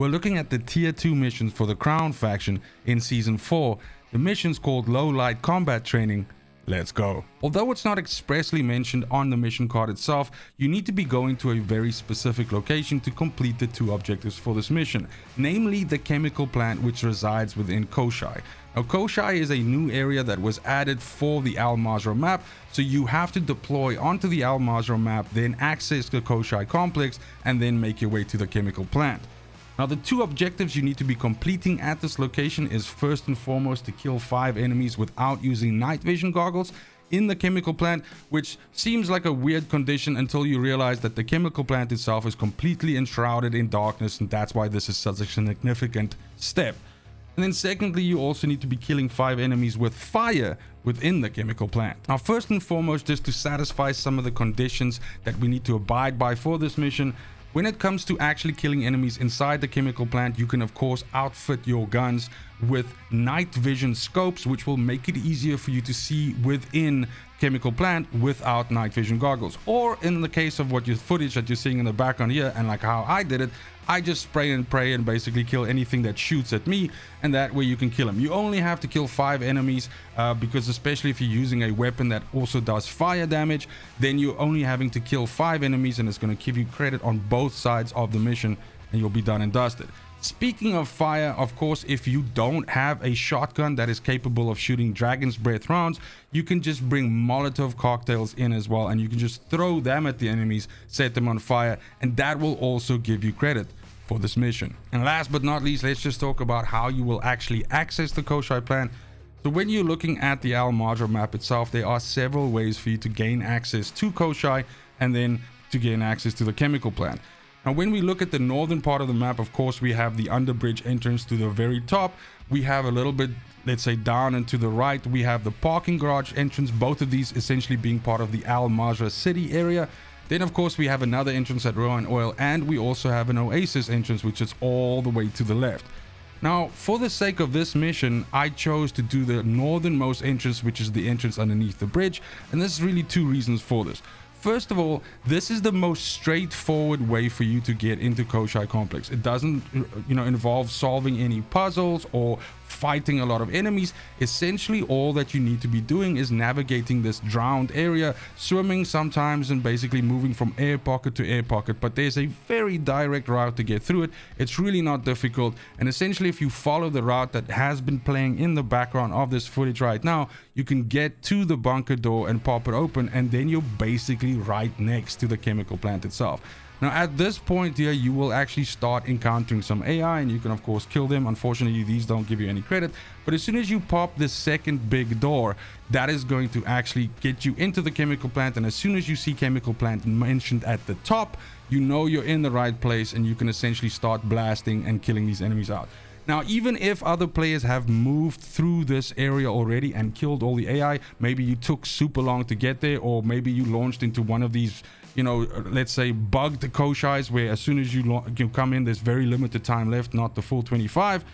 We're looking at the tier 2 missions for the Crown faction in season 4. The mission's called Low Light Combat Training. Let's go. Although it's not expressly mentioned on the mission card itself, you need to be going to a very specific location to complete the 2 objectives for this mission, namely the chemical plant which resides within Koshai. Now Koshai is a new area that was added for the Al Mazrah map, so you have to deploy onto the Al Mazrah map, then access the Koshai complex, and then make your way to the chemical plant. Now the 2 objectives you need to be completing at this location is first and foremost to kill 5 enemies without using night vision goggles in the chemical plant, which seems like a weird condition until you realize that the chemical plant itself is completely enshrouded in darkness, and that's why this is such a significant step. And then secondly, you also need to be killing 5 enemies with fire within the chemical plant. Now first and foremost, just to satisfy some of the conditions that we need to abide by for this mission, when it comes to actually killing enemies inside the chemical plant, you can of course outfit your guns with night vision scopes, which will make it easier for you to see within chemical plant without night vision goggles. Or in the case of your footage that you're seeing in the background here, and like how I did it, I just spray and pray and basically kill anything that shoots at me, and that way you can kill them. You only have to kill 5 enemies because especially if you're using a weapon that also does fire damage, then you're only having to kill 5 enemies, and it's going to give you credit on both sides of the mission, and you'll be done and dusted. Speaking of fire, of course, if you don't have a shotgun that is capable of shooting dragon's breath rounds, you can just bring Molotov cocktails in as well, and you can just throw them at the enemies, set them on fire, and that will also give you credit for this mission. And last but not least, let's just talk about how you will actually access the Koshai plant. So when you're looking at the Al Mazrah map itself, there are several ways for you to gain access to Koshai and then to gain access to the chemical plant. Now when we look at the northern part of the map, of course we have the underbridge entrance to the very top. We have a little bit, let's say, down and to the right, we have the parking garage entrance, both of these essentially being part of the Al Mazrah city area. Then of course we have another entrance at Rowan Oil, and we also have an Oasis entrance which is all the way to the left. Now for the sake of this mission, I chose to do the northernmost entrance, which is the entrance underneath the bridge, and there's really 2 reasons for this. First of all, this is the most straightforward way for you to get into Koshai complex. It doesn't involve solving any puzzles or fighting a lot of enemies. Essentially all that you need to be doing is navigating this drowned area, swimming sometimes, and basically moving from air pocket to air pocket. But there's a very direct route to get through it. It's really not difficult, and essentially if you follow the route that has been playing in the background of this footage right now, you can get to the bunker door and pop it open, and then you're basically right next to the chemical plant itself. Now at this point here, you will actually start encountering some AI, and you can of course kill them. Unfortunately, these don't give you any credit, but as soon as you pop this second big door, that is going to actually get you into the chemical plant. And as soon as you see chemical plant mentioned at the top, you know you're in the right place, and you can essentially start blasting and killing these enemies out. Now, even if other players have moved through this area already and killed all the AI, maybe you took super long to get there, or maybe you launched into one of these, let's say bugged Koshais where as soon as you come in, there's very limited time left, not the full 25.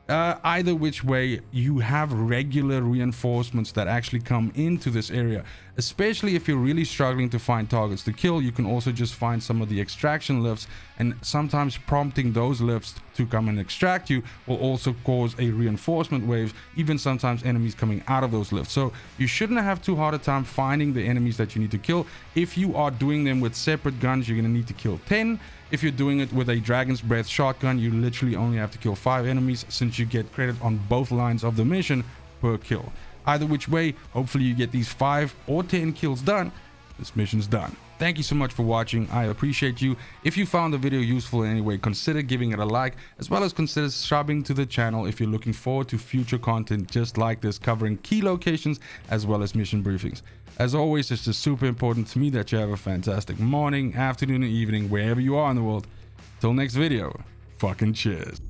Either which way, you have regular reinforcements that actually come into this area. Especially if you're really struggling to find targets to kill, you can also just find some of the extraction lifts, and sometimes prompting those lifts to come and extract you will also cause a reinforcement wave, even sometimes enemies coming out of those lifts. So you shouldn't have too hard a time finding the enemies that you need to kill. If you are doing them with separate guns, you're going to need to kill 10. If you're doing it with a Dragon's Breath shotgun, you literally only have to kill 5 enemies, since you get credit on both lines of the mission per kill. Either which way, hopefully you get these 5 or 10 kills done. This mission's done. Thank you so much for watching. I appreciate you. If you found the video useful in any way, consider giving it a like, as well as consider subbing to the channel if you're looking forward to future content just like this, covering key locations as well as mission briefings. As always, it's just super important to me that you have a fantastic morning, afternoon, and evening, wherever you are in the world. Till next video, fucking cheers.